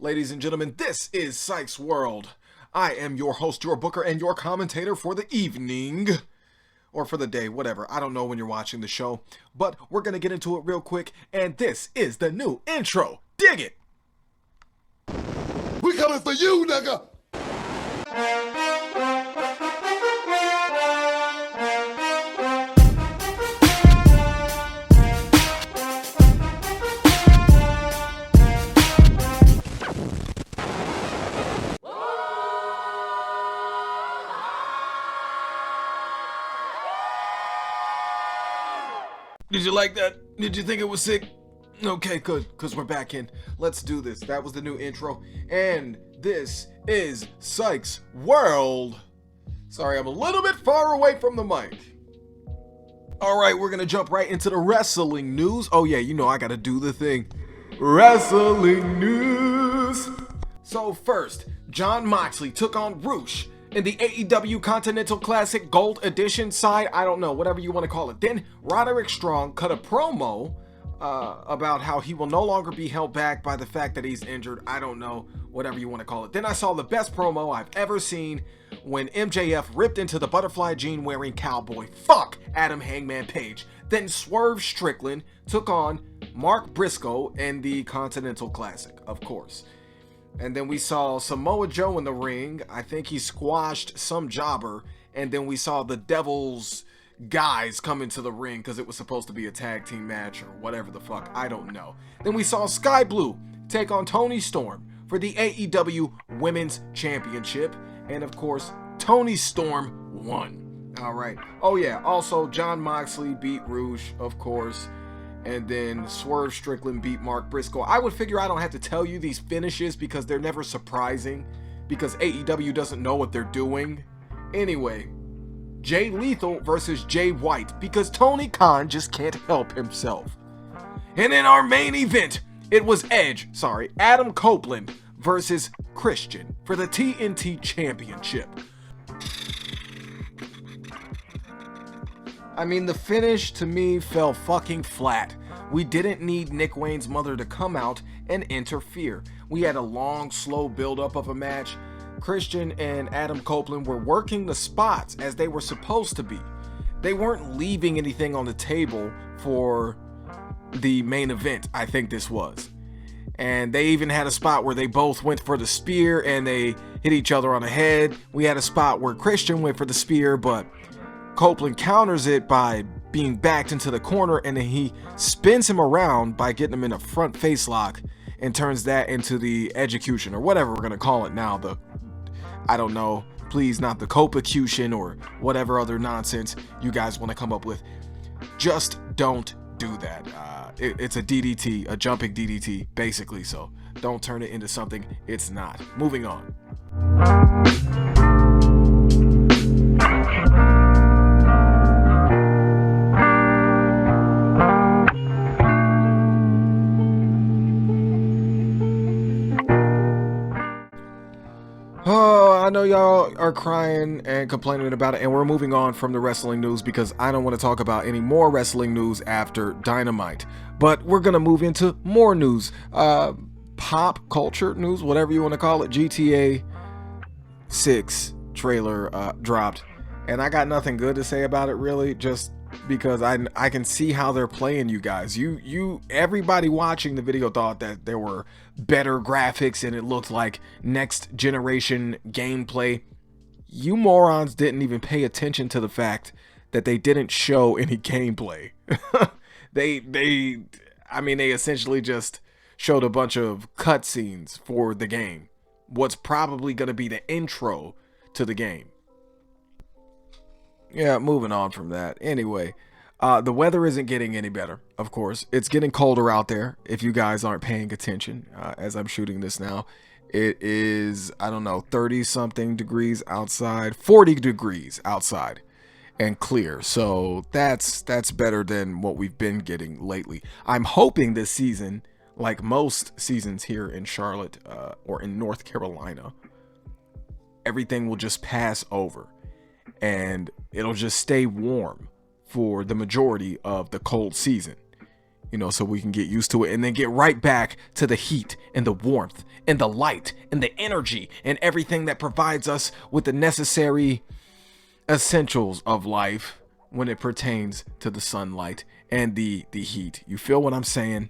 Ladies and gentlemen, this is Psychs World. I am your host, your booker, and your commentator for the evening. Or for the day, whatever. I don't know when you're watching the show. But we're going to get into it real quick. And this is the new intro. Dig it! We coming for you, nigga! Did you like that? Did you think it was sick? Okay, good, because we're back in. Let's do this. That was the new intro. And this is Psychs World. Sorry, I'm a little bit far away from the mic. Alright, we're going to jump right into the wrestling news. Oh yeah, you know I got to do the thing. Wrestling news. So first, Jon Moxley took on Roosh in the AEW Continental Classic Gold Edition side, I don't know, whatever you want to call it. Then Roderick Strong cut a promo about how he will no longer be held back by the fact that he's injured. I don't know, whatever you want to call it. Then I saw the best promo I've ever seen when MJF ripped into the butterfly jean wearing cowboy. Fuck Adam Hangman Page. Then Swerve Strickland took on Mark Briscoe in the Continental Classic, of course. And then we saw Samoa Joe in the ring. I think he squashed some jobber. And then we saw the Devil's guys come into the ring because it was supposed to be a tag team match or whatever the fuck. I don't know. Then we saw Sky Blue take on Toni Storm for the AEW Women's Championship. And of course, Toni Storm won. All right. Oh yeah. Also, Jon Moxley beat Roosh, of course. And then Swerve Strickland beat Mark Briscoe. I would figure I don't have to tell you these finishes because they're never surprising. Because AEW doesn't know what they're doing. Anyway, Jay Lethal versus Jay White. Because Tony Khan just can't help himself. And in our main event, it was Adam Copeland versus Christian for the TNT Championship. I mean, the finish to me fell fucking flat. We didn't need Nick Wayne's mother to come out and interfere. We had a long, slow build-up of a match. Christian and Adam Copeland were working the spots as they were supposed to be. They weren't leaving anything on the table for the main event, I think this was. And they even had a spot where they both went for the spear and they hit each other on the head. We had a spot where Christian went for the spear, but Copeland counters it by being backed into the corner, and then he spins him around by getting him in a front face lock and turns that into the execution or whatever we're gonna call it now. I don't know, please, not the Copecution or whatever other nonsense you guys want to come up with. Just don't do that. It's a DDT, a jumping DDT, basically, so don't turn it into something it's not. Moving on. I know y'all are crying and complaining about it, and we're moving on from the wrestling news because I don't want to talk about any more wrestling news after Dynamite. But we're going to move into more news. Pop culture news, whatever you want to call it. GTA 6 trailer dropped, and I got nothing good to say about it, really, just because I can see how they're playing you guys. Everybody watching the video thought that there were better graphics and it looked like next generation gameplay. You morons didn't even pay attention to the fact that they didn't show any gameplay. they essentially just showed a bunch of cutscenes for the game. What's probably going to be the intro to the game. Yeah, moving on from that. Anyway, the weather isn't getting any better, of course. It's getting colder out there, if you guys aren't paying attention, as I'm shooting this now. It is, 30-something degrees outside, 40 degrees outside, and clear. So that's better than what we've been getting lately. I'm hoping this season, like most seasons here in Charlotte or in North Carolina, everything will just pass over. And it'll just stay warm for the majority of the cold season. you know, so we can get used to it and then get right back to the heat and the warmth and the light and the energy and everything that provides us with the necessary essentials of life when it pertains to the sunlight and the heat. You feel what I'm saying?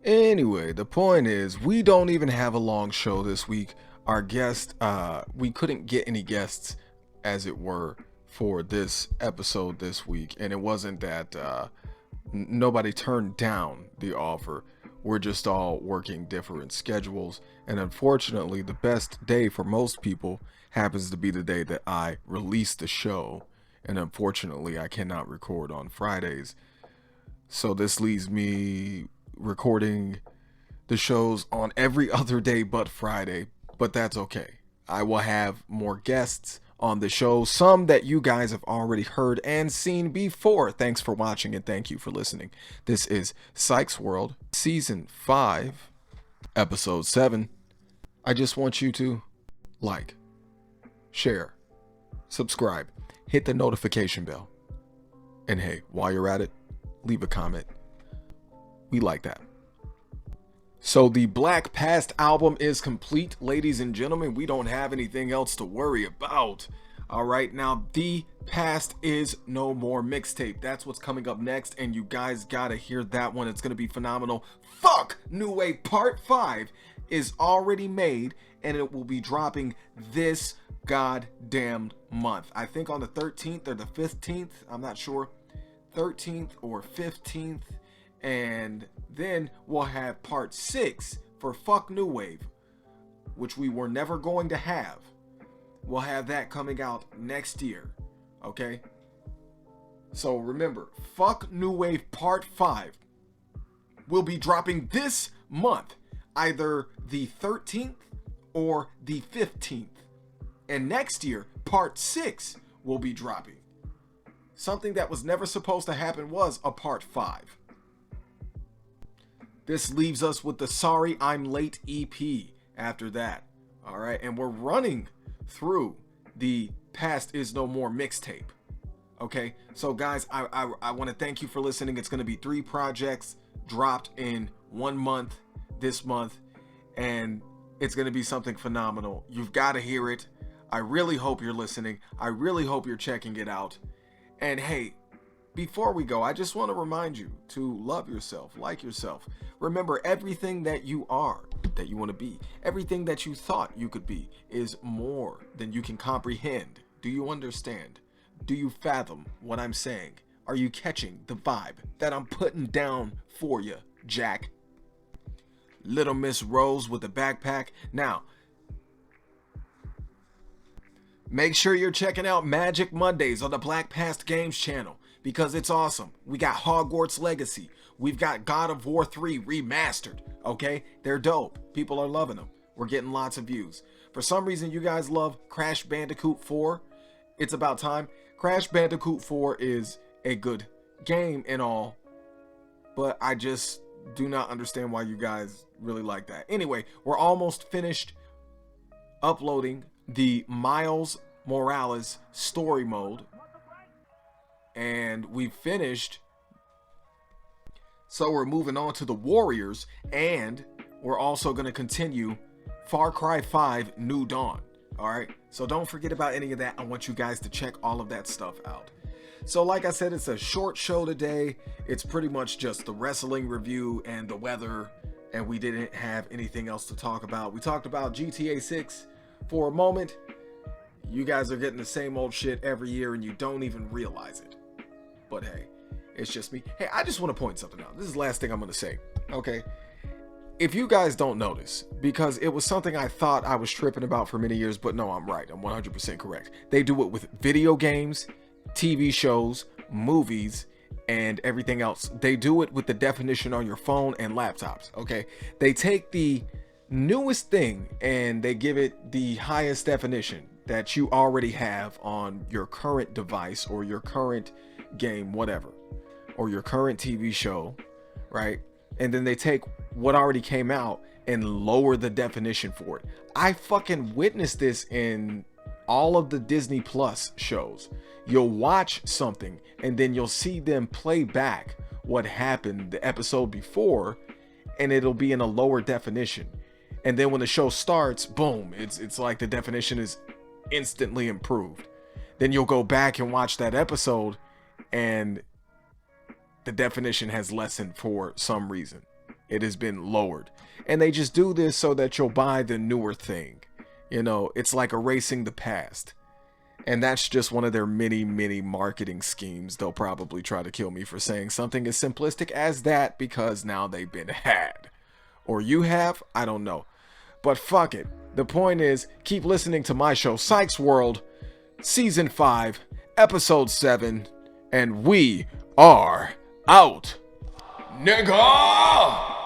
Anyway, the point is, we don't even have a long show this week. Our guest, we couldn't get any guests, as it were, for this episode this week. And it wasn't that nobody turned down the offer. We're just all working different schedules. And unfortunately, the best day for most people happens to be the day that I release the show. And unfortunately, I cannot record on Fridays. So this leaves me recording the shows on every other day but Friday. But that's okay. I will have more guests on the show, some that you guys have already heard and seen before. Thanks for watching and thank you for listening. This is Psychs World, Season 5, Episode 7. I just want you to like, share, subscribe, hit the notification bell. And hey, while you're at it, leave a comment. We like that. So the Black Past album is complete, ladies and gentlemen. We don't have anything else to worry about. All right, now the Past Is No More mixtape. That's what's coming up next, and you guys gotta hear that one. It's gonna be phenomenal. Fuck New Wave Part 5 is already made, and it will be dropping this goddamn month. I think on the 13th or the 15th. I'm not sure. 13th or 15th. And then we'll have part 6 for Fuck New Wave, which we were never going to have. We'll have that coming out next year. Okay? So remember, Fuck New Wave Part 5 will be dropping this month, either the 13th or the 15th. And next year, Part 6 will be dropping. Something that was never supposed to happen was a Part 5. This leaves us with the Sorry I'm Late EP after that. All right. And we're running through the Past Is No More mixtape. Okay. So guys, I want to thank you for listening. It's going to be 3 projects dropped in 1 month this month. And it's going to be something phenomenal. You've got to hear it. I really hope you're listening. I really hope you're checking it out. And hey, before we go, I just want to remind you to love yourself, like yourself. Remember, everything that you are, that you want to be, everything that you thought you could be is more than you can comprehend. Do you understand? Do you fathom what I'm saying? Are you catching the vibe that I'm putting down for you, Jack? Little Miss Rose with a backpack. Now, make sure you're checking out Magic Mondays on the Black Past Games channel, because it's awesome. We got Hogwarts Legacy. We've got God of War 3 remastered. Okay? They're dope. People are loving them. We're getting lots of views. For some reason, you guys love Crash Bandicoot 4. It's about time. Crash Bandicoot 4 is a good game and all, but I just do not understand why you guys really like that. Anyway, we're almost finished uploading the Miles Morales story mode, and we've finished. So we're moving on to the Warriors, and we're also going to continue Far Cry 5 New Dawn. All right, so don't forget about any of that. I want you guys to check all of that stuff out. So like I said, it's a short show today. It's pretty much just the wrestling review and the weather, and we didn't have anything else to talk about. We talked about GTA 6 for a moment. You guys are getting the same old shit every year and you don't even realize it. But hey, it's just me. Hey, I just want to point something out. This is the last thing I'm going to say. Okay. If you guys don't notice, because it was something I thought I was tripping about for many years, but no, I'm right. I'm 100% correct. They do it with video games, TV shows, movies, and everything else. They do it with the definition on your phone and laptops. Okay. They take the newest thing and they give it the highest definition that you already have on your current device or your current game, whatever, or your current TV show, right? And then they take what already came out and lower the definition for it. I fucking witnessed this in all of the Disney Plus shows. You'll watch something and then you'll see them play back what happened the episode before, and it'll be in a lower definition. And then when the show starts, boom, it's like the definition is instantly improved. Then you'll go back and watch that episode, and the definition has lessened for some reason. It has been lowered. And they just do this so that you'll buy the newer thing. You know, it's like erasing the past. And that's just one of their many, many marketing schemes. They'll probably try to kill me for saying something as simplistic as that, because now they've been had. Or you have? I don't know. But fuck it. The point is, keep listening to my show, Psychs World, Season 5, Episode 7, and we are out. Nigga!